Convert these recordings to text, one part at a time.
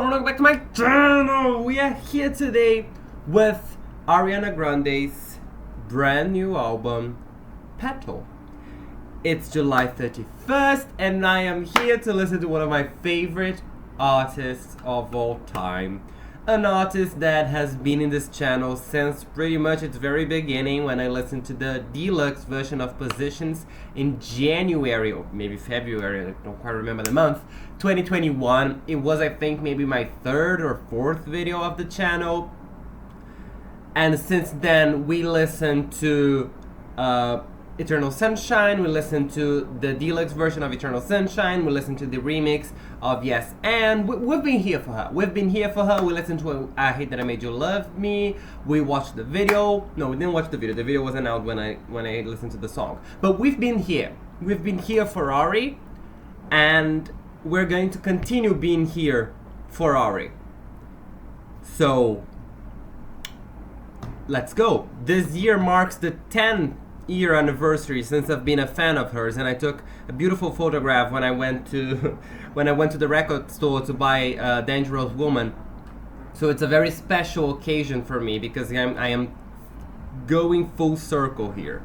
welcome back to my channel. We are here today with Ariana Grande's brand new album, Petal. It's July 31st and I am here to listen to one of my favorite artists of all time. An artist that has been in this channel since pretty much its very beginning, when I listened to the deluxe version of Positions in January or maybe February, I don't quite remember the month, 2021. It was, I think, maybe my third or fourth video of the channel. And since then we listened to Eternal Sunshine, we listened to the deluxe version of Eternal Sunshine, we listened to the remix of Yes and we've been here for her. We listened to I Hate That I Made You Love Me, we watched the video. No, we didn't watch the video wasn't out when I listened to the song. But we've been here for Ari, and we're going to continue being here for Ari. So let's go. This year marks the 10th-year anniversary since I've been a fan of hers, and I took a beautiful photograph when I went to the record store to buy Dangerous Woman. So it's a very special occasion for me because I am going full circle here.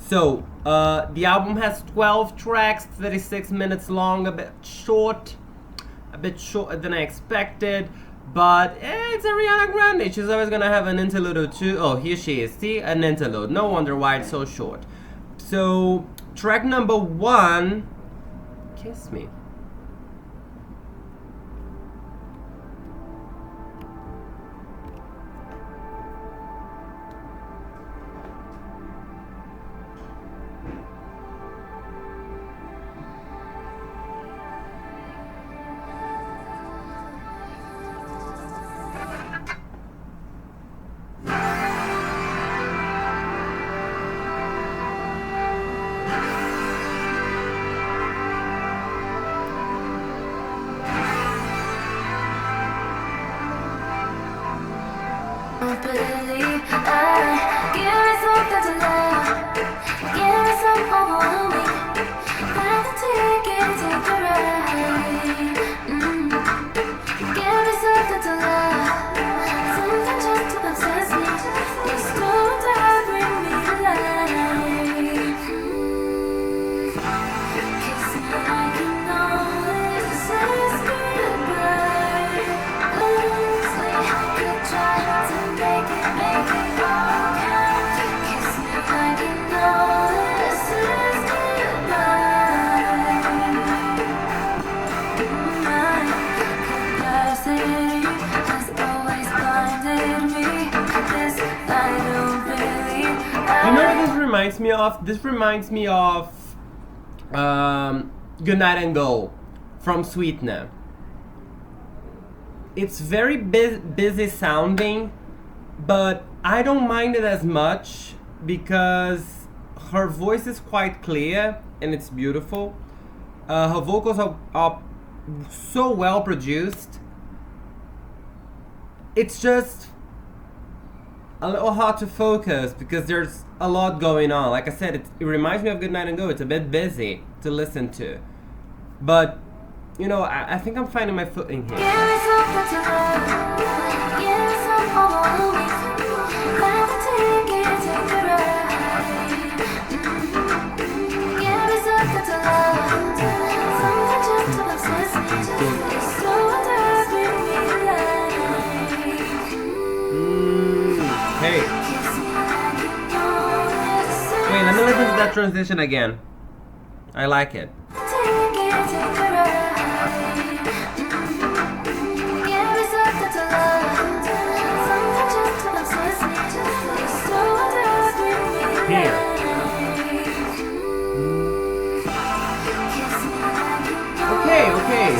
So the album has 12 tracks, 36 minutes long, a bit short than I expected. But it's Ariana Grande. She's always gonna have an interlude or two. Oh, here she is. See, an interlude. No wonder why it's so short. So, track number 1, Kiss Me. This reminds me of Good Night and Go from Sweetener. It's very busy sounding, but I don't mind it as much because her voice is quite clear and it's beautiful. Her vocals are so well produced. It's just a little hard to focus because there's a lot going on. Like I said, it reminds me of Good Night and Go. It's a bit busy to listen to. But, you know, I think I'm finding my footing here. Hey. Wait, let me listen to that transition again. I like it. Here. Okay.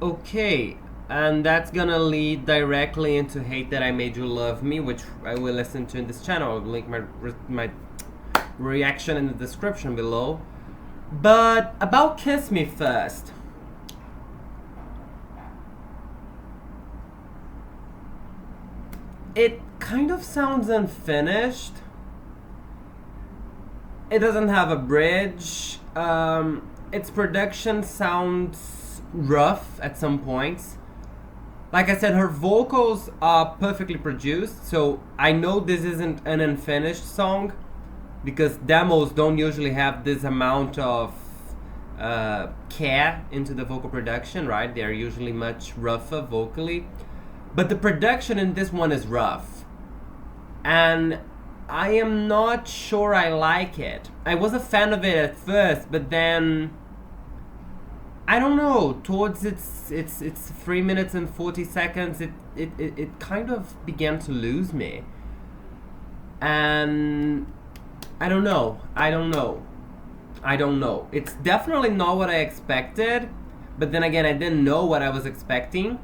Okay, and that's gonna lead directly into Hate That I Made You Love Me, which I will listen to in this channel. I'll link my reaction in the description below. But about Kiss Me first. It kind of sounds unfinished. It doesn't have a bridge. Its production sounds rough at some points. Like I said, her vocals are perfectly produced, so I know this isn't an unfinished song because demos don't usually have this amount of care into the vocal production, right? They're usually much rougher vocally. But the production in this one is rough. And I am not sure I like it. I was a fan of it at first, but then I don't know, towards its 3 minutes and 40 seconds it kind of began to lose me. And I don't know. It's definitely not what I expected, but then again I didn't know what I was expecting.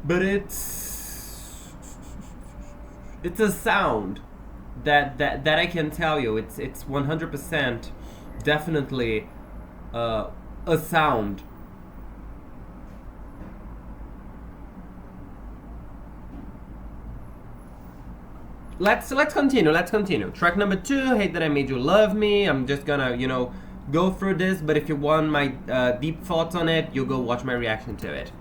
But it's a sound that I can tell you. It's 100% definitely a sound. Let's continue. Track number 2, Hate That I Made You Love Me. I'm just gonna, go through this, but if you want my deep thoughts on it, you go watch my reaction to it.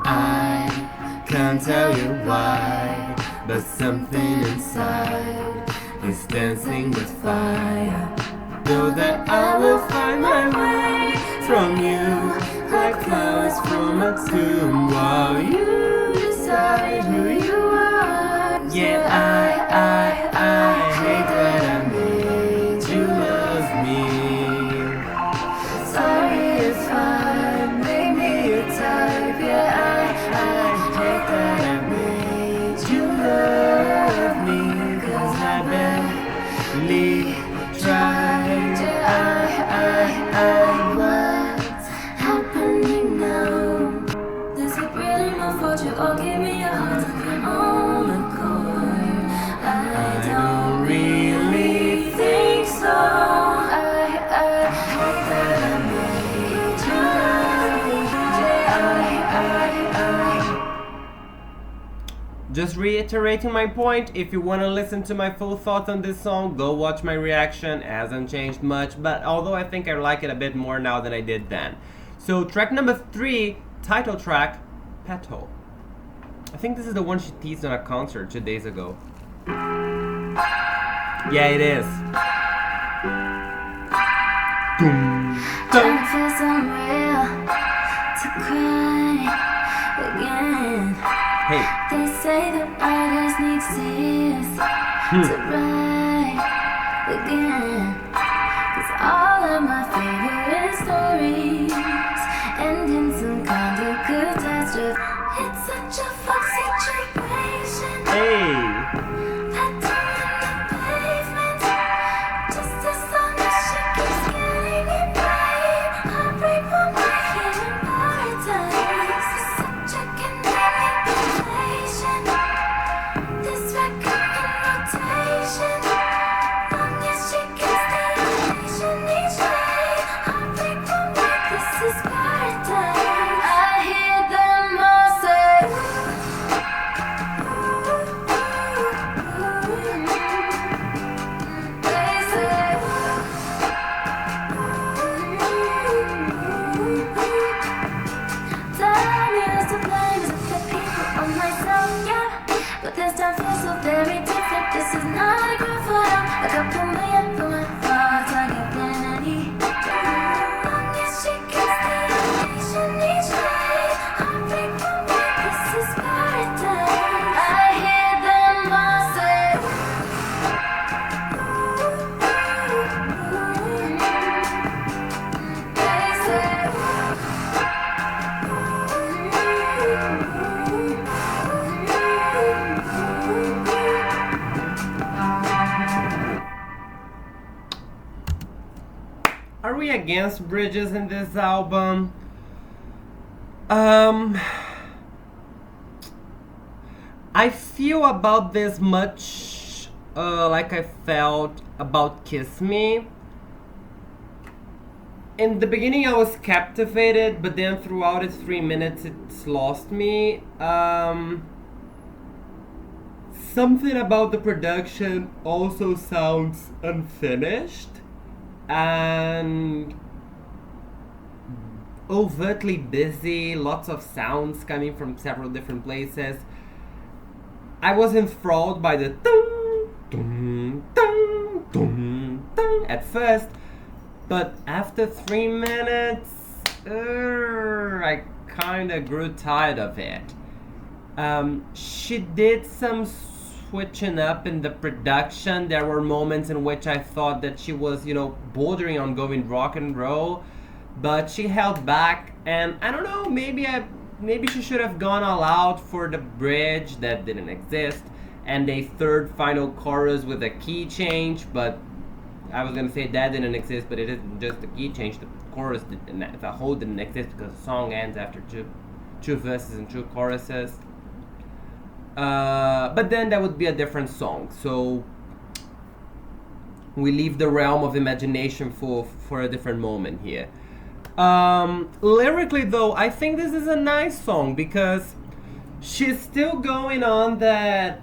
I can't tell you why, but something inside is dancing with fire. Know that I will find my way from you, like flowers from a tomb, while you decide who you are. Yeah, I hate that I made you love me. Sorry if I made me your type. Yeah, I hate that I made you love me, 'cause I barely tried. What's happening now? Does it really my fault you all give me your heart of your own accord? I don't really think so. I hate that I made you love me. Just reiterating my point, if you want to listen to my full thoughts on this song, go watch my reaction. It hasn't changed much, but although I think I like it a bit more now than I did then. So track number 3, title track, Petal. I think this is the one she teased on a concert 2 days ago. Yeah, it is. Trying to feel somewhere to cry again. Hey. They say that artists need tears to write again. 'Cause all of my favorite stories end in some kind of catastrophe. It's such a fuck situation. Hey. against bridges in this album. I feel about this much like I felt about Kiss Me. In the beginning I was captivated, but then throughout its 3 minutes it's lost me. Something about the production also sounds unfinished and overtly busy, lots of sounds coming from several different places. I was enthralled by the dun, dun, dun, dun, dun at first, but after 3 minutes, I kinda grew tired of it. She did some switching up in the production. There were moments in which I thought that she was, bordering on going rock and roll, but she held back, and I don't know, maybe she should have gone all out for the bridge that didn't exist, and a third final chorus with a key change, but I was gonna say that didn't exist, but it isn't just a key change. The chorus, the whole didn't exist because the song ends after two verses and 2 choruses. But then that would be a different song. So we leave the realm of imagination for a different moment here. Lyrically though, I think this is a nice song because she's still going on that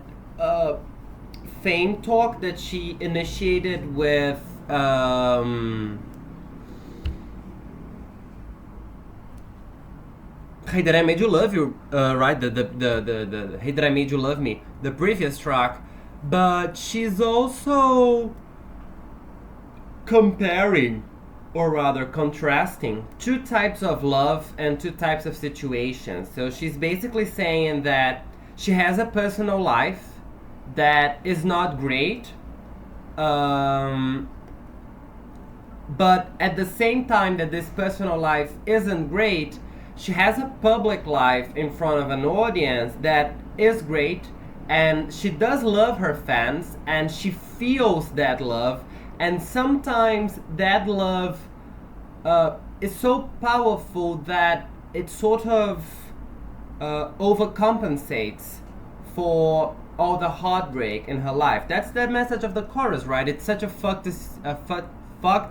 fame talk that she initiated with Hey That I Made You Love You, right? The Hey That I Made You Love Me, the previous track. But she's also comparing, or rather contrasting, 2 types of love and 2 types of situations. So she's basically saying that she has a personal life that is not great, but at the same time that this personal life isn't great, she has a public life in front of an audience that is great, and she does love her fans, and she feels that love, and sometimes that love is so powerful that it sort of overcompensates for all the heartbreak in her life. That's the message of the chorus, right? It's such a fucked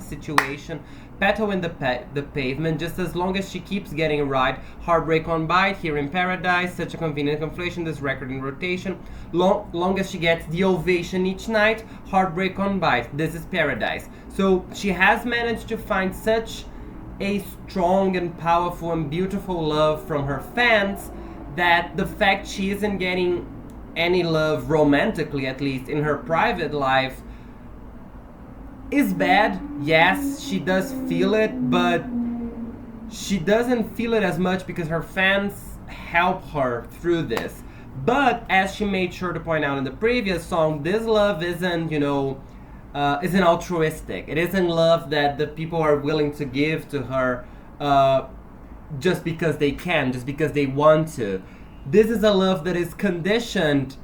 situation. Petal in the pavement, just as long as she keeps getting a ride. Heartbreak on bite, here in paradise, such a convenient conflation, this record in rotation. Long as she gets the ovation each night, heartbreak on bite, this is paradise. So she has managed to find such a strong and powerful and beautiful love from her fans that the fact she isn't getting any love romantically, at least in her private life, is bad. Yes, she does feel it, but she doesn't feel it as much because her fans help her through this. But as she made sure to point out in the previous song, this love isn't, isn't altruistic. It isn't love that the people are willing to give to her just because they can, just because they want to. This is a love that is conditioned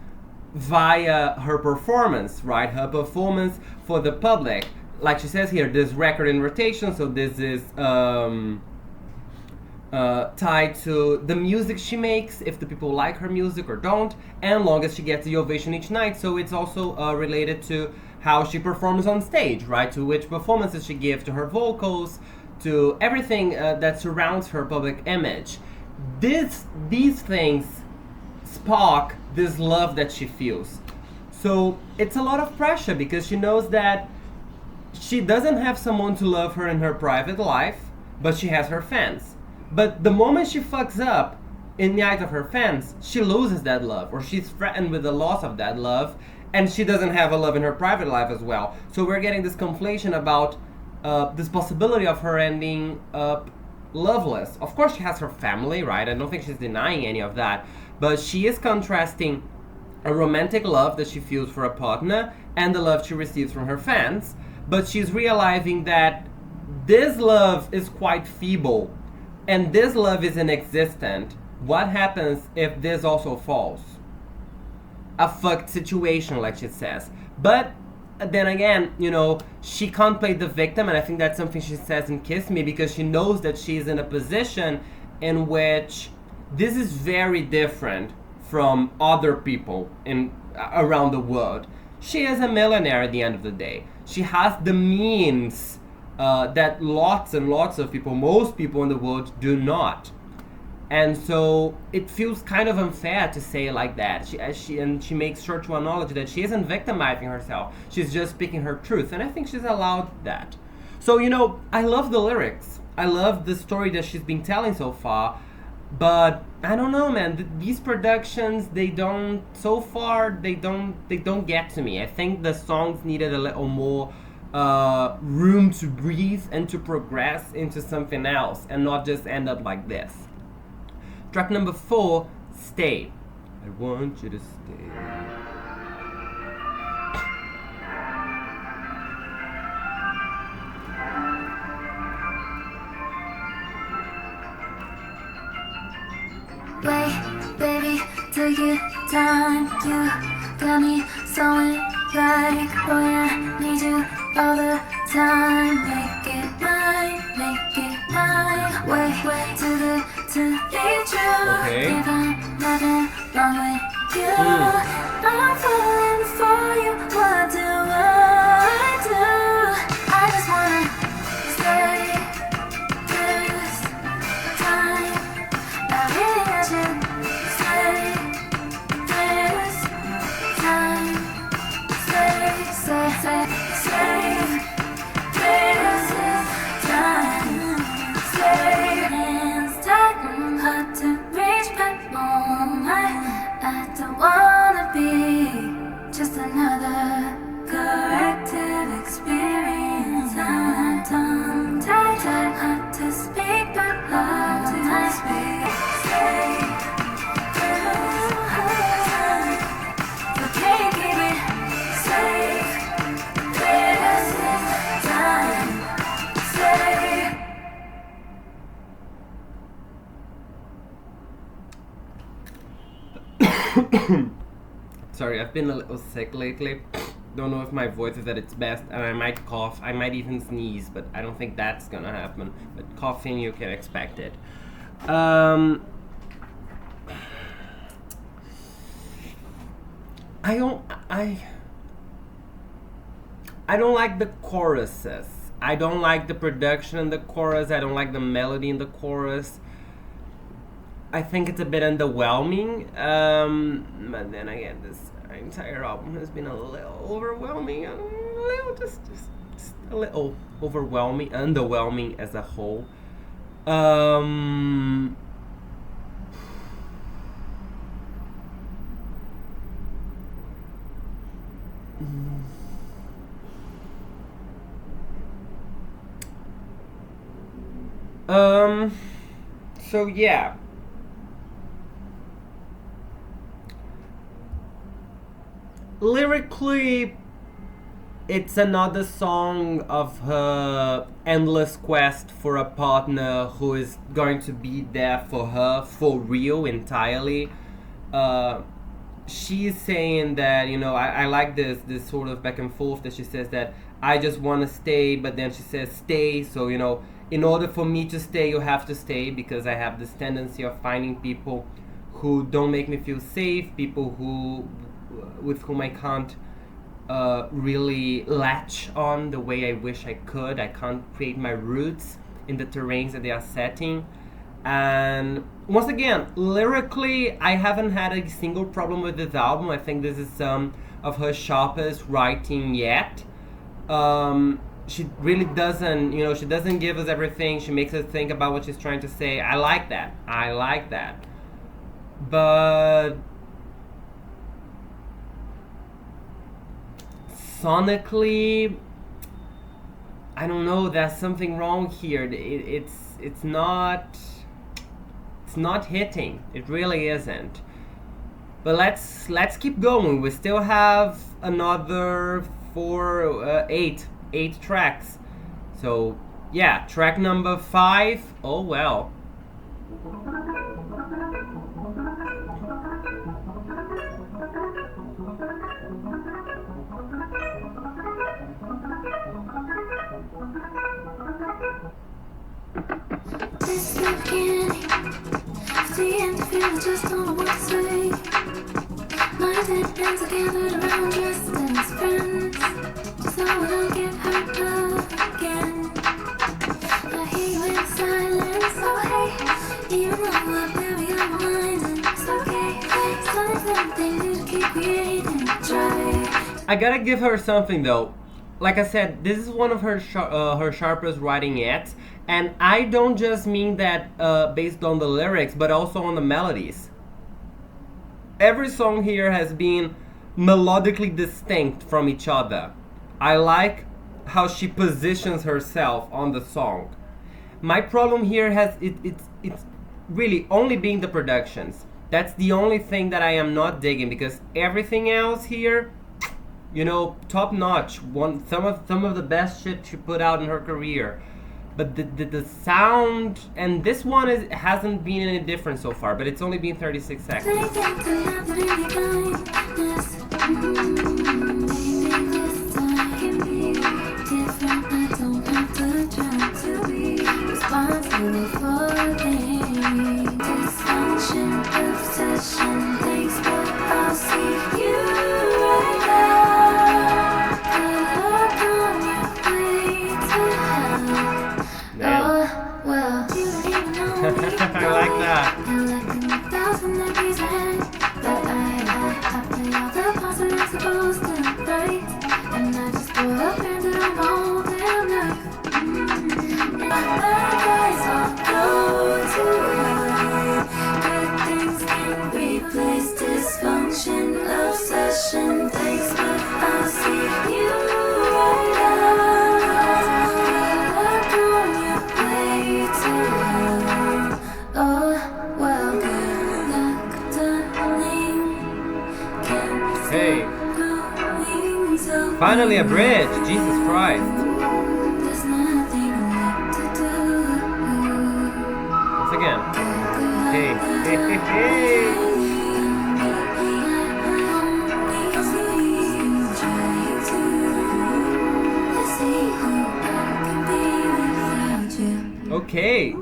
via her performance, right? Her performance for the public. Like she says here, this record in rotation, so this is tied to the music she makes, if the people like her music or don't, and long as she gets the ovation each night, so it's also related to how she performs on stage, right? To which performances she gives, to her vocals, to everything that surrounds her public image. These things spark this love that she feels. So it's a lot of pressure because she knows that she doesn't have someone to love her in her private life, but she has her fans. But the moment she fucks up in the eyes of her fans, she loses that love, or she's threatened with the loss of that love, and she doesn't have a love in her private life as well. So we're getting this conflation about this possibility of her ending up loveless. Of course she has her family, right? I don't think she's denying any of that. But she is contrasting a romantic love that she feels for a partner and the love she receives from her fans. But she's realizing that this love is quite feeble and this love is inexistent. What happens if this also falls? A fucked situation, like she says. But then again, she can't play the victim, and I think that's something she says in Kiss Me, because she knows that she's in a position in which this is very different from other people around the world. She is a millionaire at the end of the day. She has the means that lots and lots of people, most people in the world, do not. And so it feels kind of unfair to say it like that. She makes sure to acknowledge that she isn't victimizing herself. She's just speaking her truth, and I think she's allowed that. So, I love the lyrics. I love the story that she's been telling so far. But I don't know, man. These productions, they don't get to me. I think the songs needed a little more room to breathe and to progress into something else, and not just end up like this. Track number 4, Stay. I want you to stay. Wait, baby, take your time. You got me so like, oh yeah, need you all the time. Make it mine. Wait to be true. Okay. Keep on loving wrong with you. I'm falling for you. What do I do? I just wanna stay this time. I really should stay this time. Stay this time. Stay hands tight, hard to reach, but I don't wanna be just another corrective experience. Tongue tied, hard to speak, but hard to speak. Stay so can't keep it safe. This time. Stay. Sorry, I've been a little sick lately. Don't know if my voice is at its best, and I might cough. I might even sneeze, but I don't think that's gonna happen. But coughing, you can expect it. I don't like the choruses. I don't like the production in the chorus. I don't like the melody in the chorus. I think it's a bit underwhelming. But then again, this entire album has been a little overwhelming. A little, just a little overwhelming, underwhelming as a whole. So yeah. Lyrically, it's another song of her endless quest for a partner who is going to be there for her for real entirely. She's saying that, I like this sort of back and forth that she says that I just want to stay, but then she says stay, so in order for me to stay, you have to stay, because I have this tendency of finding people who don't make me feel safe, people with whom I can't really latch on the way I wish I could. I can't create my roots in the terrains that they are setting. And once again, lyrically, I haven't had a single problem with this album. I think this is some of her sharpest writing yet. She really doesn't, she doesn't give us everything. She makes us think about what she's trying to say. I like that. But sonically, I don't know, there's something wrong here. It's not hitting. It really isn't. But let's keep going. We still have another eight tracks. So yeah, track number 5. Oh well. This is the beginning. It's the end of it, I just don't know what to say. My dead ends are gathered around just as friends, so I don't get hurt again. I hear you in silence, so hey, even though I bury your mind, and it's okay. Something new to keep creating, try. I gotta give her something though. Like I said, this is one of her sharpest writing yet, and I don't just mean that based on the lyrics, but also on the melodies. Every song here has been melodically distinct from each other. I like how she positions herself on the song. My problem here has it's really only being the productions. That's the only thing that I am not digging, because everything else here, you know, top notch. Some of the best shit she put out in her career. But the sound, and this one hasn't been any different so far, but it's only been 36 seconds. I like that. Hey, finally a bridge, Jesus Christ. Once again. Hey, hey, hey, hey. Okay.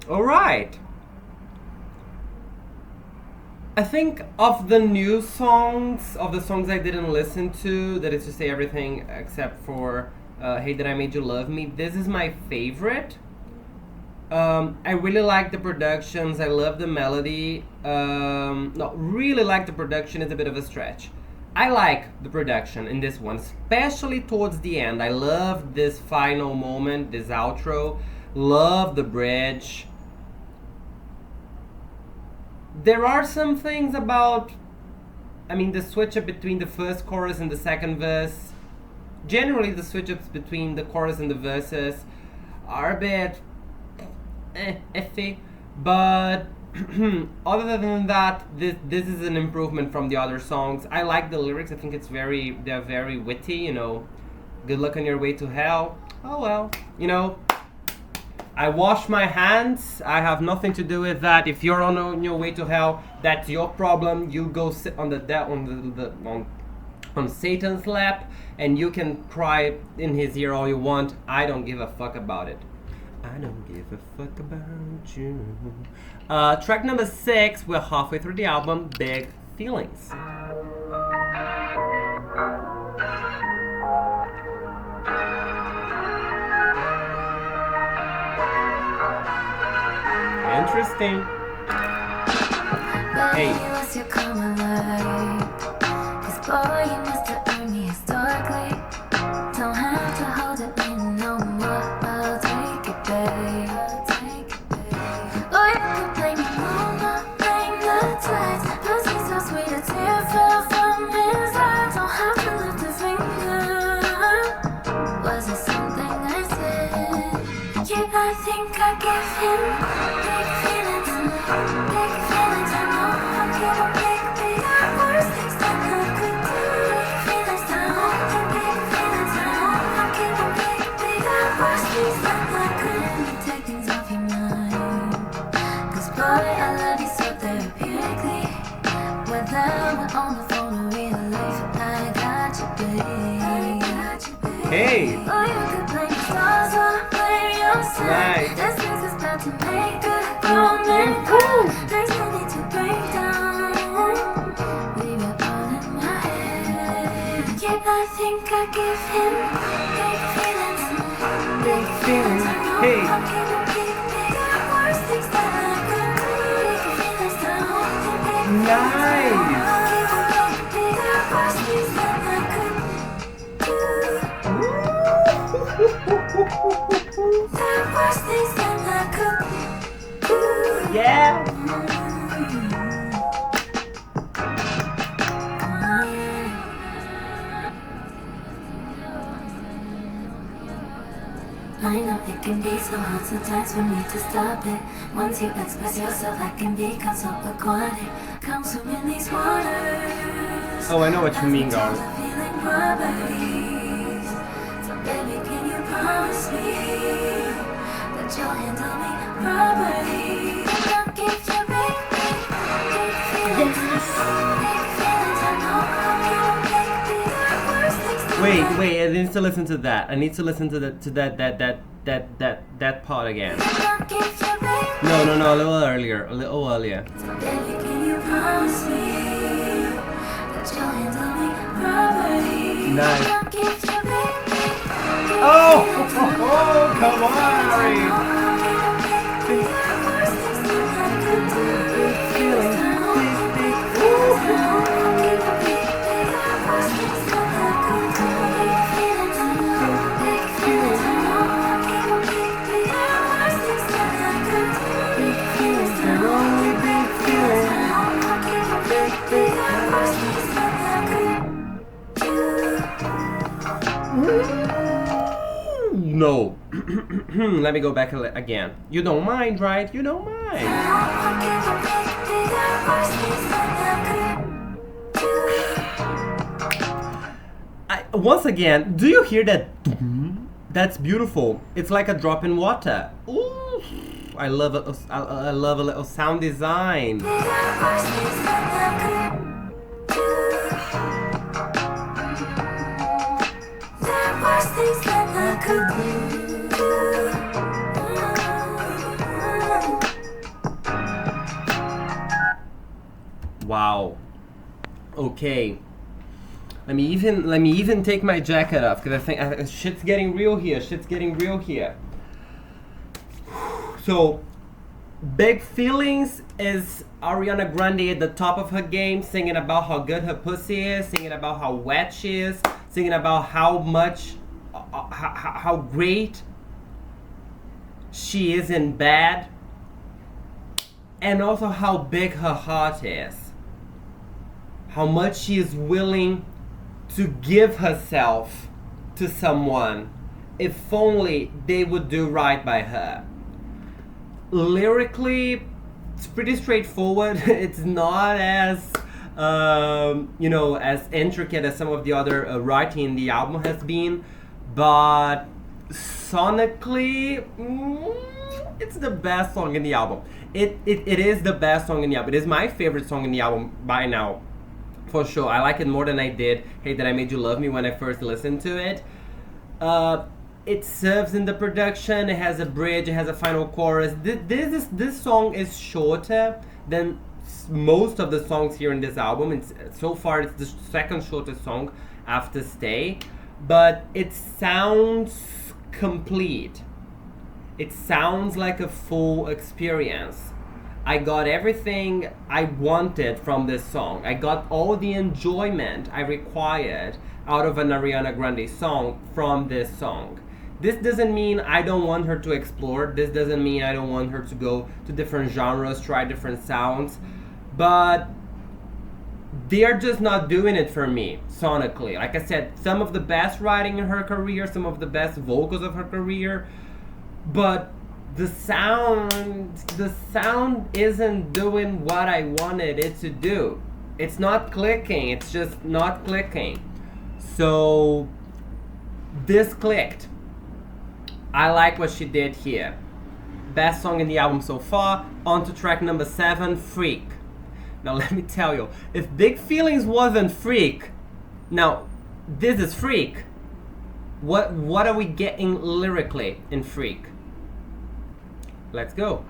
Alright. I think of the new songs, of the songs I didn't listen to, that is to say everything except for Hey That I Made You Love Me, this is my favorite. I really like the productions, I love the melody. No, really like the production is a bit of a stretch. I like the production in this one, especially towards the end. I love this final moment, this outro. Love the bridge. There are some things about, I mean, the switch up between the first chorus and the second verse. Generally, the switch ups between the chorus and the verses are a bit iffy. But other than that, this is an improvement from the other songs. I like the lyrics. I think they're very witty. You know, good luck on your way to hell. Oh well, you know. I wash my hands. I have nothing to do with that. If you're on your way to hell, that's your problem. You go sit on on Satan's lap, and you can cry in his ear all you want. I don't give a fuck about it. I don't give a fuck about you. Track number 6. We're halfway through the album. Big Feelings. Interesting. Hey. What's your common life? 'Cause boy, you must have earned me historically. Don't have to hold it in no more. I'll take it, babe. Or you could blame me more, blame the tides. Pussy so sweet, a tear fell from his eye. Don't have to lift a finger. Was it something I said? Yeah, I think I gave him. Boy, I love you so therapeutically. Whether we're on the phone or real life, I got you, babe. Hey. Or you could blame the stars or blame yourself. Nice. This is about to make a grown man cry. There's no need to break down. Leave it all in my head. Yeah, I think I give him big feelings. Big feelings. Hey. How can it be bigger? Worse things that I could do. Big feelings down. Nice. Bigger, worse things that I could do. There was things that I could do. Yeah. I know it can be so hard sometimes for me to stop it. Once you express yourself, I can become so aquatic. Come swim in these waters. Oh, I know what you mean, girl. Feeling properties. So baby, can you promise me that you'll handle me properly? And I'll give you big, big feelings. Big feelings, I know I'll give you bigger, worse things. Wait, I need to listen to that. I need to listen to that part again. I'll give you big. No, a little earlier. So baby, can you promise me that you'll handle me properly? Nice. I'll give you big, Oh, come on, Ari. No. Let me go back again. You don't mind, right? You don't mind. Once again, do you hear that? That's beautiful. It's like a drop in water. Ooh, I love it. I love a little sound design. Wow. Okay. Let me even take my jacket off because I think shit's getting real here. So, Big Feelings is Ariana Grande at the top of her game, singing about how good her pussy is, singing about how wet she is, singing about how much, how great she is in bed, and also how big her heart is. How much she is willing to give herself to someone if only they would do right by her. Lyrically, it's pretty straightforward. It's not as as intricate as some of the other writing in the album has been, but sonically, it's the best song in the album. It is the best song in the album. It is my favorite song in the album by now, for sure. I like it more than I did Hey That I Made You Love Me when I first listened to it. It serves in the production. It has a bridge. It has a final chorus. This song is shorter than most of the songs here in this album. So far it's the second shortest song after Stay, but it sounds complete. It sounds like a full experience. I got everything I wanted from this song. I got all the enjoyment I required out of an Ariana Grande song from this song. This doesn't mean I don't want her to explore. This doesn't mean I don't want her to go to different genres, try different sounds. But they're just not doing it for me, sonically. Like I said, some of the best writing in her career, some of the best vocals of her career. But the sound isn't doing what I wanted it to do. It's not clicking. It's just not clicking. So this clicked. I like what she did here. best song in the album so far. On to track number 7, Freak. Now let me tell you, if Big Feelings wasn't Freak, now this is Freak. What are we getting lyrically in Freak? Let's go.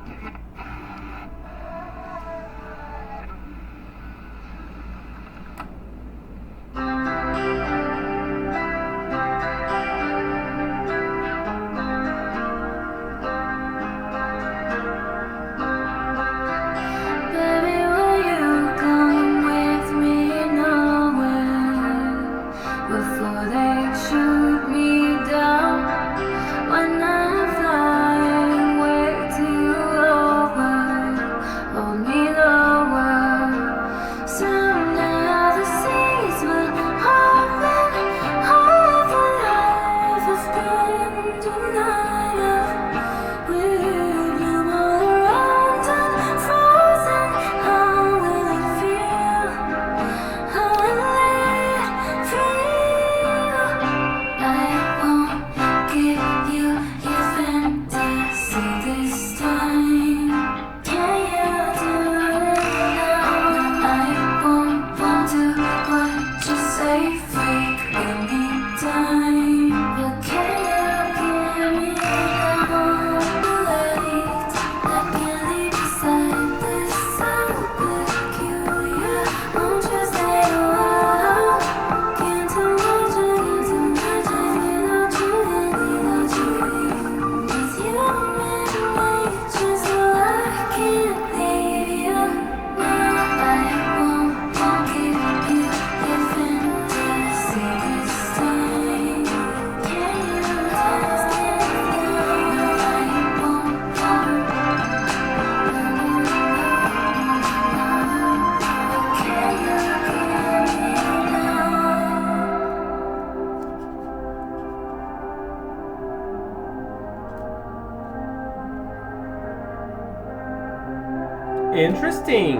Interesting.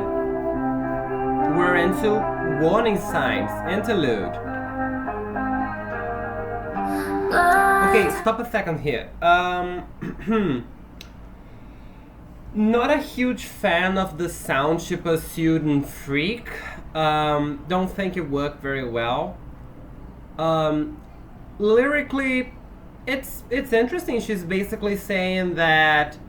We're into warning signs, interlude. Okay, stop a second here. Not a huge fan of the sound she pursued in Freak. Don't think it worked very well. Lyrically, it's interesting. She's basically saying that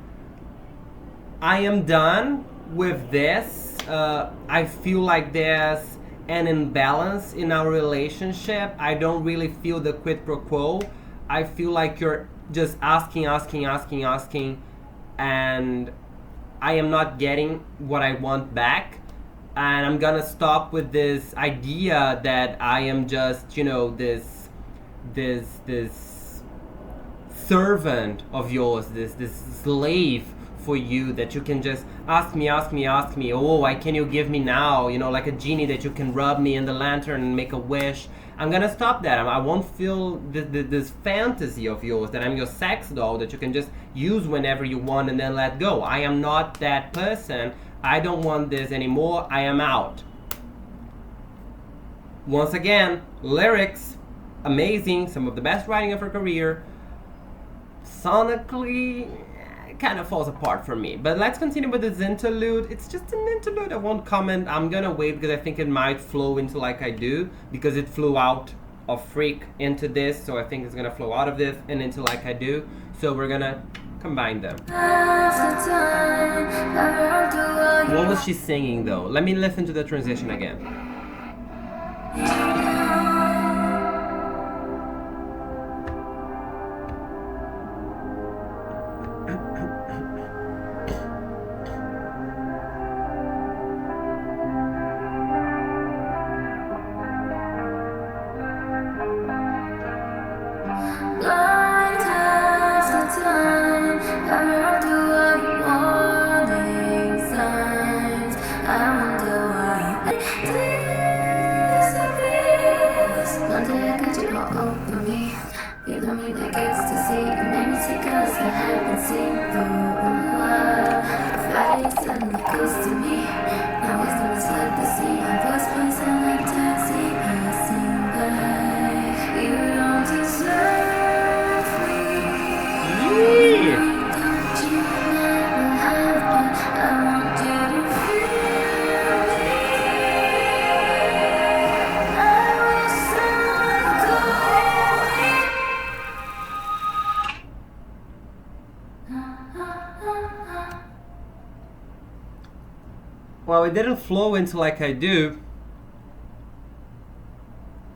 I am done with this. I feel like there's an imbalance in our relationship. I don't really feel the quid pro quo. I feel like you're just asking, and I am not getting what I want back. And I'm gonna stop with this idea that I am just, this servant of yours, this slave for you, that you can just ask me. Oh, why can you give me now? Like a genie that you can rub me in the lantern and make a wish. I'm gonna stop that. I won't feel this fantasy of yours that I'm your sex doll that you can just use whenever you want and then let go. I am not that person. I don't want this anymore. I am out. Once again, lyrics, amazing. Some of the best writing of her career. Sonically, kind of falls apart for me. But let's continue with this interlude. It's just an interlude. I won't comment. I'm gonna wait because I think it might flow into Like I Do, because it flew out of Freak into this, so I think it's gonna flow out of this and into Like I Do. So we're gonna combine them. What was she singing though? Let me listen to the transition again. Well, it didn't flow into Like I Do.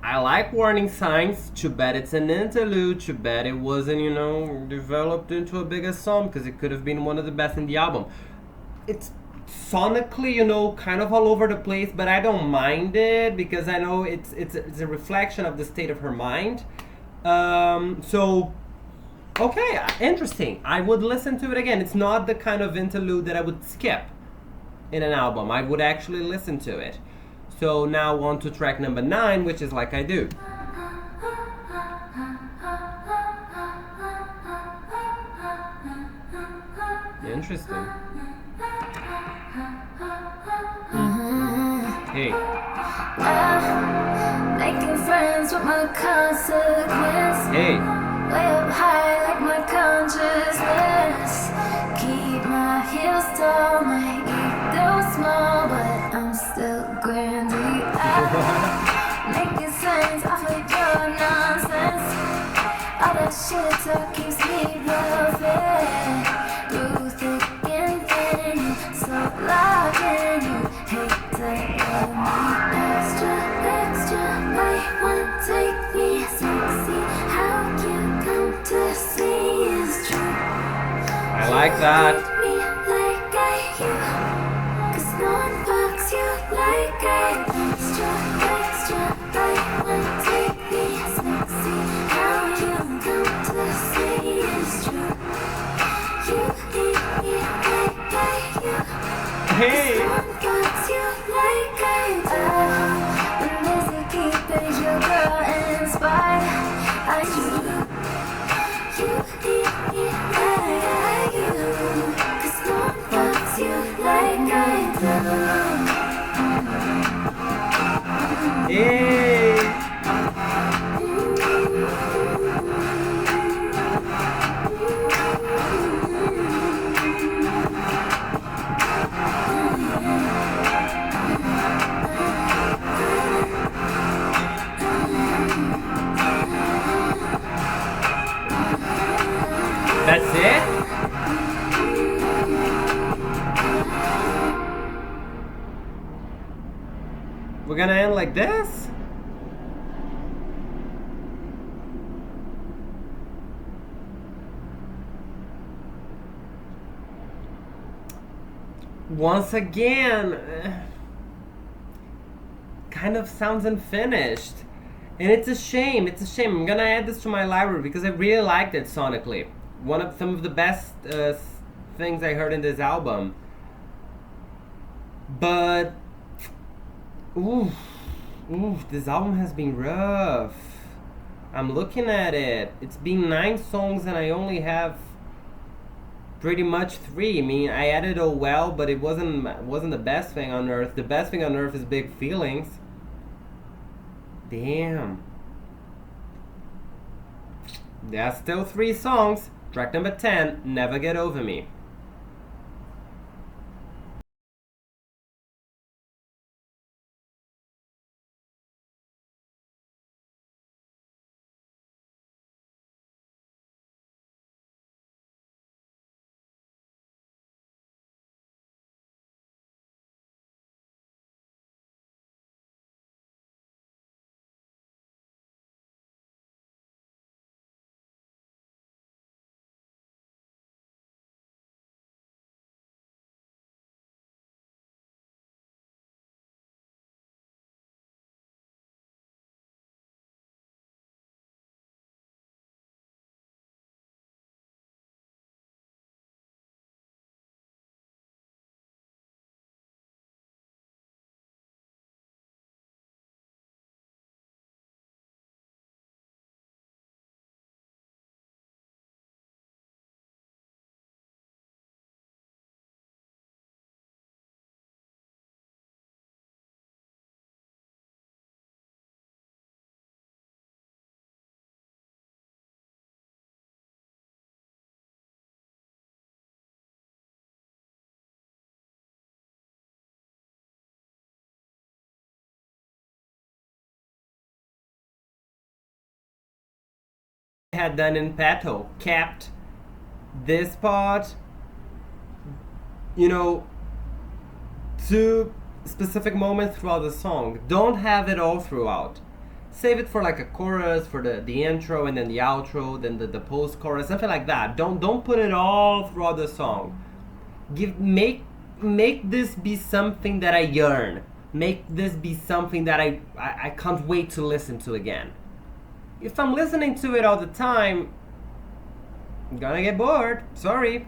I like Warning Signs. Too bad it's an interlude. Too bad it wasn't, developed into a bigger song, because it could have been one of the best in the album. It's sonically, kind of all over the place, but I don't mind it because I know it's a reflection of the state of her mind. So okay, interesting. I would listen to it again. It's not the kind of interlude that I would skip in an album. I would actually listen to it. So now on to track number 9, which is Like I Do. Interesting. Hey. Making friends with my consequence. Hey. Way up high like my consciousness. Keep my heels tall, my ego small, but I'm still Grande. Making sense off of your nonsense. All that shit talk keeps me roughing. Through thick and thin, so locked in. You hate to love me extra. Might want to take me sexy. How you come to see is true. I like that. Me like I you, 'cause no one fucks you like I extra. Might want to take me sexy. How you come to see is true. You need me like I you. Hey. No one fucks you like I do. When there's a keeping your girl inspired, I do. You need me like I do. 'Cause no one fucks you like I do. Hey. That's it? We're gonna end like this? Once again, kind of sounds unfinished. And it's a shame. I'm gonna add this to my library because I really liked it sonically. Some of the best things I heard in this album. But this album has been rough. I'm looking at it. It's been 9 songs and I only have pretty much 3. I mean, I added Oh Well, but it wasn't the best thing on earth. The best thing on earth is Big Feelings. Damn. There's still 3 songs. Track number 10, Never Get Over Me. Had done in petal, kept this part, to specific moments throughout the song. Don't have it all throughout. Save it for like a chorus, for the intro and then the outro, then the post chorus, something like that. Don't put it all throughout the song. Make this be something that I yearn. Make this be something that I can't wait to listen to again. If I'm listening to it all the time, I'm gonna get bored. Sorry.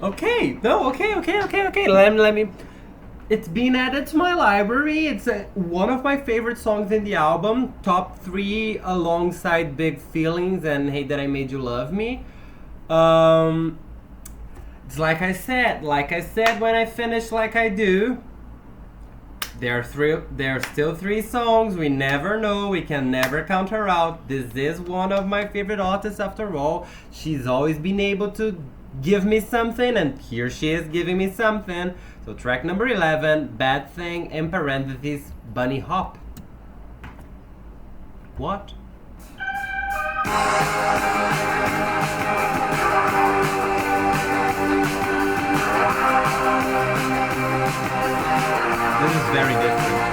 Okay, no, okay. Let me. It's been added to my library. It's one of my favorite songs in the album. Top 3 alongside Big Feelings and Hate That I Made You Love Me. It's like I said when I finish Like I Do. There are still 3 songs. We never know. We can never count her out. This is one of my favorite artists after all. She's always been able to give me something, and here she is giving me something. So track number 11, Bad Thing, in parentheses, Bunny Hop. What? This is very different.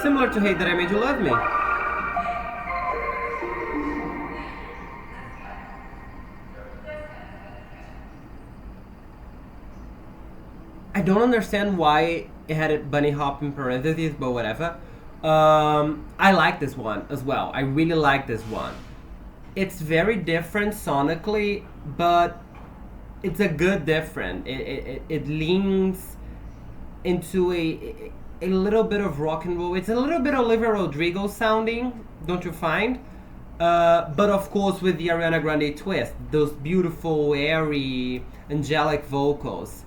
Similar to Hate That I Made You Love Me. I don't understand why it had a bunny hop in parentheses, but whatever. I like this one as well. I really like this one. It's very different sonically, but it's a good different. It leans into a little bit of rock and roll. It's a little bit Olivia Rodrigo sounding, don't you find? But of course with the Ariana Grande twist, those beautiful, airy, angelic vocals.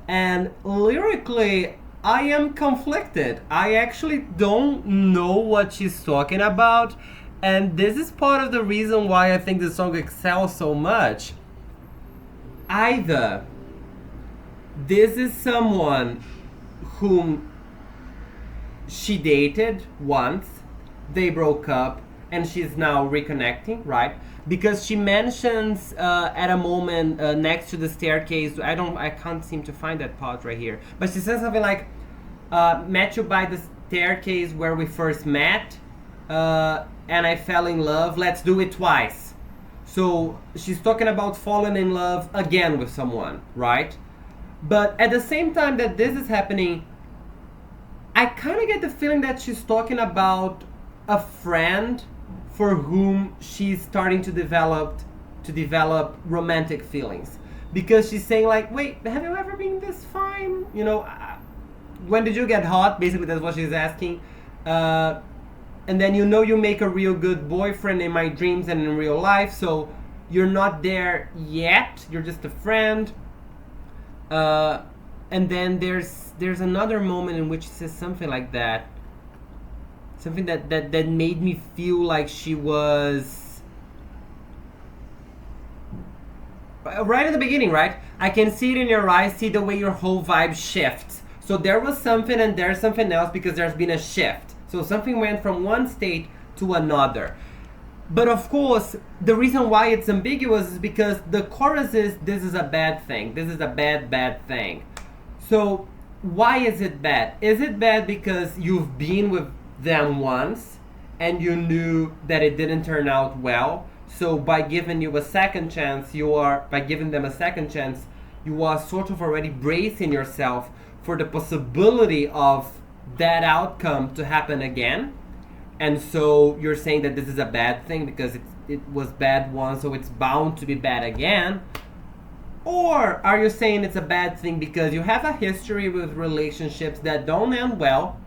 And lyrically, I am conflicted. I actually don't know what she's talking about, and this is part of the reason why I think the song excels so much. Either this is someone whom she dated once, they broke up, and she's now reconnecting, right? Because she mentions at a moment next to the staircase, I can't seem to find that part right here, but she says something like, met you by the staircase where we first met, and I fell in love, let's do it twice. So she's talking about falling in love again with someone, right? But at the same time that this is happening, I kind of get the feeling that she's talking about a friend for whom she's starting to develop romantic feelings, because she's saying like, wait, have you ever been this fine? You know, when did you get hot? Basically, that's what she's asking. And then you make a real good boyfriend in my dreams and in real life. So you're not there yet. You're just a friend. And then there's another moment in which she says something like that. Something that made me feel like she was right at the beginning, right? I can see it in your eyes, see the way your whole vibe shifts. So there was something and there's something else because there's been a shift. So something went from one state to another. But of course, the reason why it's ambiguous is because the chorus is, this is a bad thing. This is a bad thing. So why is it bad? Is it bad because you've been with them once and you knew that it didn't turn out well? So by giving them a second chance, you are sort of already bracing yourself for the possibility of that outcome to happen again. And so you're saying that this is a bad thing because it was bad once, so it's bound to be bad again. Or are you saying it's a bad thing because you have a history with relationships that don't end well,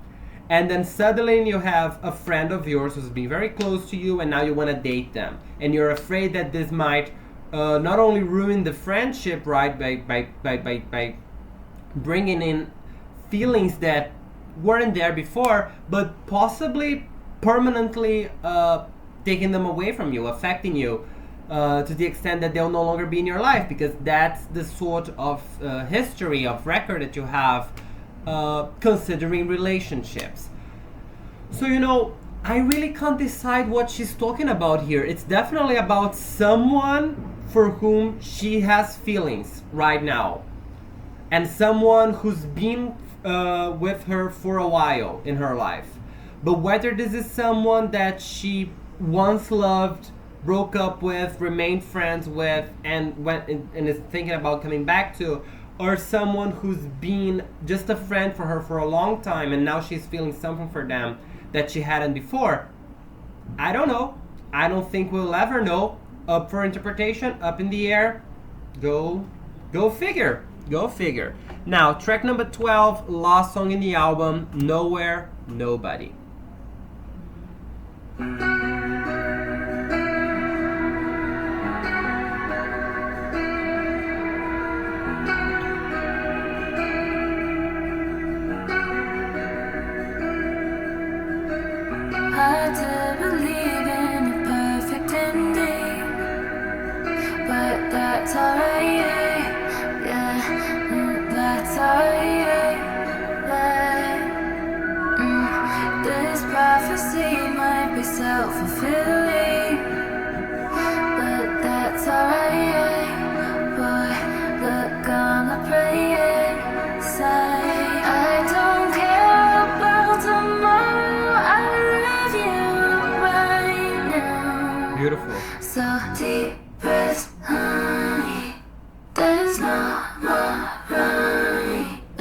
and then suddenly you have a friend of yours who's been very close to you and now you want to date them, and you're afraid that this might not only ruin the friendship, right, by bringing in feelings that weren't there before, but possibly permanently taking them away from you, affecting you to the extent that they'll no longer be in your life, because that's the sort of history of record that you have considering relationships. So, I really can't decide what she's talking about here. It's definitely about someone for whom she has feelings right now, and someone who's been with her for a while in her life. But whether this is someone that she once loved, broke up with, remained friends with, and went and is thinking about coming back to, or someone who's been just a friend for her for a long time and now she's feeling something for them that she hadn't before, I don't know. I don't think we'll ever know. Up for interpretation, up in the air. Go figure. Go figure. Now, track number 12, last song in the album, Nowhere, Nobody. Hard to believe in a perfect ending, but that's alright, yeah, that's alright, yeah. This prophecy might be self-fulfilling, but that's alright, boy, look on the praying side. I don't care about tomorrow, Beautiful. So deep breaths, honey. There's no more running. I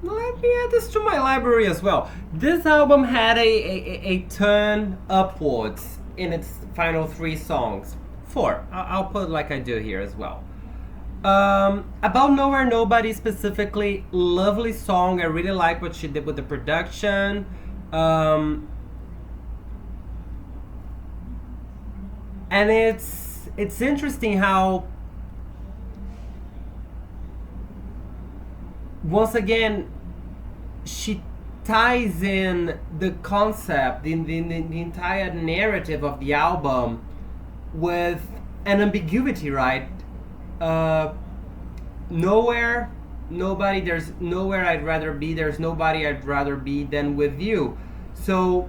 Let me add this to my library as well. This album had a turn upwards in its final three songs. Four. I'll put like I do here as well. About Nowhere Nobody specifically, lovely song. I really like what she did with the production. And it's interesting how once again she ties in the concept, the entire narrative of the album with an ambiguity, right? Nowhere, nobody, there's nowhere I'd rather be, there's nobody I'd rather be than with you. So,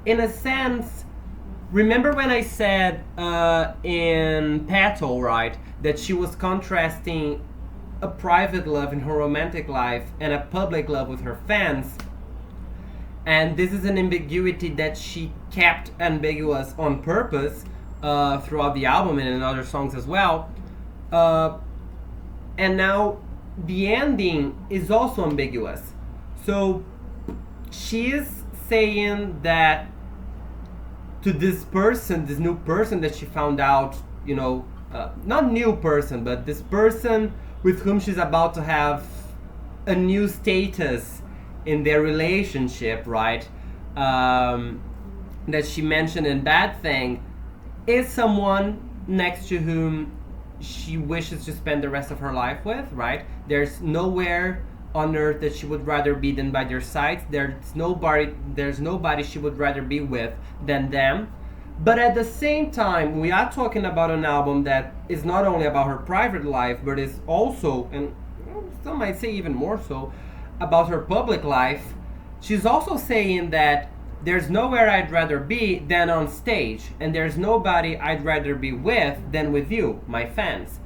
in a sense, remember when I said in Petal, right, that she was contrasting a private love in her romantic life and a public love with her fans? And this is an ambiguity that she kept ambiguous on purpose throughout the album and in other songs as well. And now the ending is also ambiguous. So she is saying that to this person, this new person that she found out, you know, not new person, but this person with whom she's about to have a new status in their relationship, right? That she mentioned in Bad Thing, is someone next to whom she wishes to spend the rest of her life with, right? There's nowhere on earth that she would rather be than by their sides. There's nobody she would rather be with than them. But at the same time, we are talking about an album that is not only about her private life, but is also, and some might say even more so, about her public life. She's also saying that there's nowhere I'd rather be than on stage, and there's nobody I'd rather be with than with you, my fans.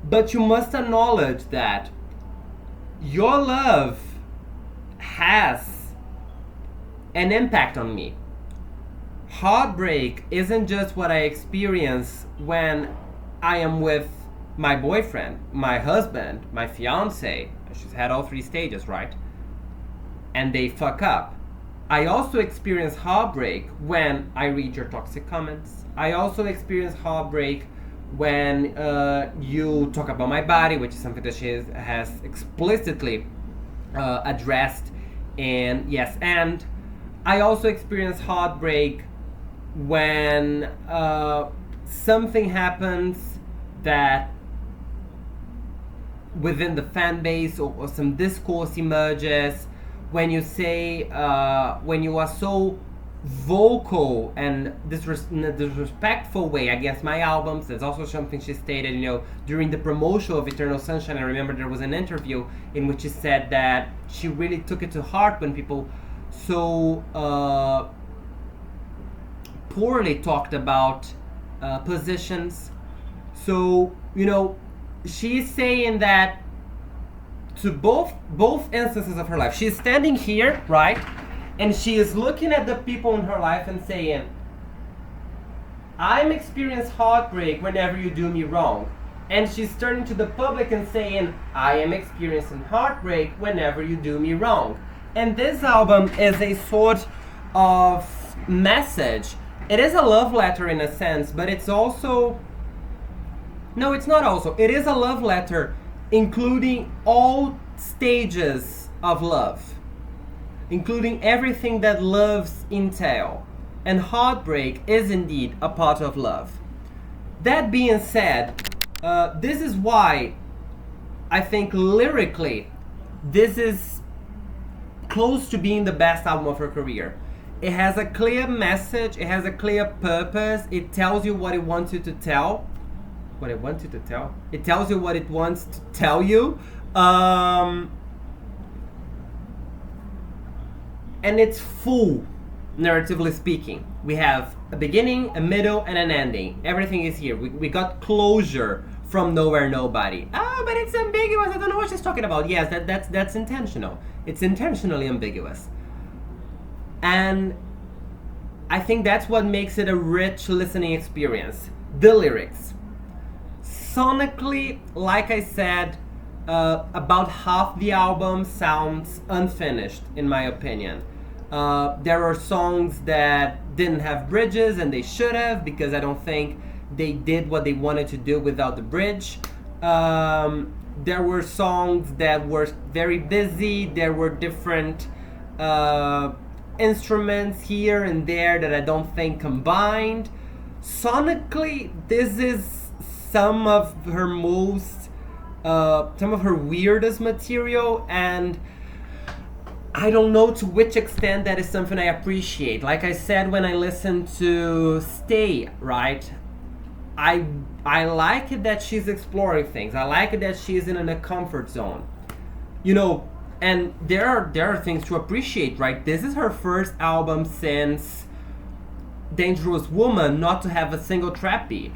But you must acknowledge that your love has an impact on me. Heartbreak isn't just what I experience when I am with my boyfriend, my husband, my fiance. She's had all three stages, right? And they fuck up. I also experience heartbreak when I read your toxic comments. I also experience heartbreak when you talk about my body, which is something that she has explicitly addressed. And yes, and I also experience heartbreak when something happens that within the fan base or some discourse emerges, when you say, when you are so vocal and in a disrespectful way against my albums. There's also something she stated, you know, during the promotion of Eternal Sunshine. I remember there was an interview in which she said that she really took it to heart when people so poorly talked about positions. So, you know, she's saying that to both instances of her life. She's standing here, right? And she is looking at the people in her life and saying, I'm experiencing heartbreak whenever you do me wrong. And she's turning to the public and saying, I am experiencing heartbreak whenever you do me wrong. And this album is a sort of message. It is a love letter in a sense, but it's also... No, it's not also. It is a love letter including all stages of love, including everything that loves entail. And heartbreak is indeed a part of love. That being said, this is why I think lyrically this is close to being the best album of her career. It has a clear message, it has a clear purpose, it tells you what it wants you to tell. What it wants you to tell? It tells you what it wants to tell you. And it's full, narratively speaking. We have a beginning, a middle, and an ending. Everything is here. We got closure from Nowhere Nobody. Oh, but it's ambiguous. I don't know what she's talking about. Yes, that's intentional. It's intentionally ambiguous. And I think that's what makes it a rich listening experience. The lyrics. Sonically, like I said, about half the album sounds unfinished, in my opinion. There are songs that didn't have bridges, and they should have, because I don't think they did what they wanted to do without the bridge. There were songs that were very busy. There were different instruments here and there that I don't think combined. Sonically, this is some of her most, some of her weirdest material, and I don't know to which extent that is something I appreciate. Like I said when I listened to Stay, right? I like it that she's exploring things. I like it that she's in a comfort zone. You know, and there are things to appreciate, right? This is her first album since Dangerous Woman not to have a single trap beat.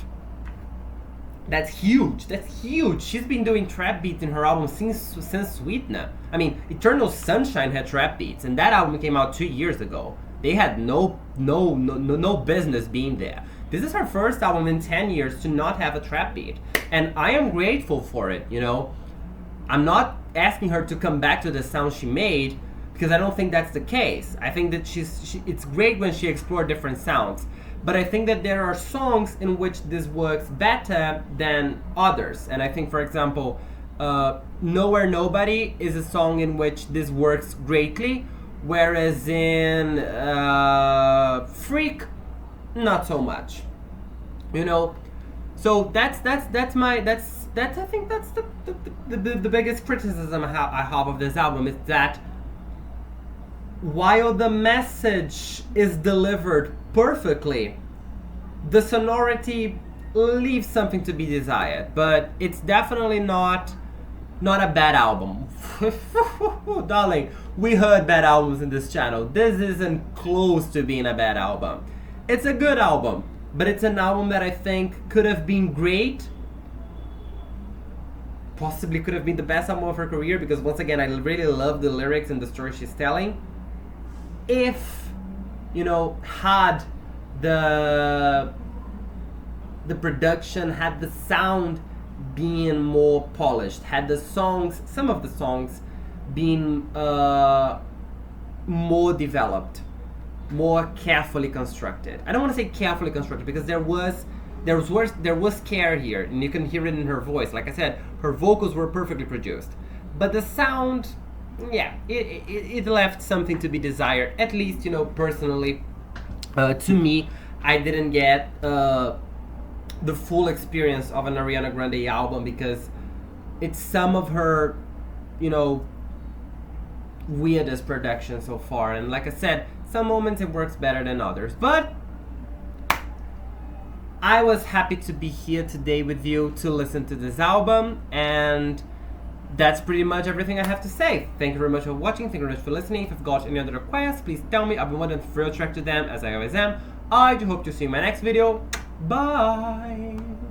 That's huge. That's huge. She's been doing trap beats in her album since Sweetener. I mean, Eternal Sunshine had trap beats, and that album came out 2 years ago. They had no business being there. This is her first album in 10 years to not have a trap beat, and I am grateful for it. You know, I'm not asking her to come back to the sound she made, because I don't think that's the case. I think that it's great when she explored different sounds. But I think that there are songs in which this works better than others. And I think, for example, Nowhere Nobody is a song in which this works greatly, whereas in Freak, not so much. You know, so that's I think that's the biggest criticism I have of this album, is that while the message is delivered perfectly, the sonority leaves something to be desired. But it's definitely not a bad album. Darling, we heard bad albums in this channel. This isn't close to being a bad album. It's a good album, but it's an album that I think could have been great. Possibly could have been the best album of her career, because once again, I really love the lyrics and the story she's telling. If, you know, had the production, had the sound being more polished, had the songs, some of the songs being more developed, more carefully constructed. I don't want to say carefully constructed, because there was care here, and you can hear it in her voice. Like I said, her vocals were perfectly produced, but the sound, yeah, it left something to be desired. At least, you know, personally, to me, I didn't get the full experience of an Ariana Grande album, because it's some of her, you know, weirdest production so far. And like I said, some moments it works better than others. But I was happy to be here today with you to listen to this album, and that's pretty much everything I have to say. Thank you very much for watching. Thank you very much for listening. If you've got any other requests, please tell me. I'll be more than thrilled to track to them, as I always am. I do hope to see you in my next video. Bye!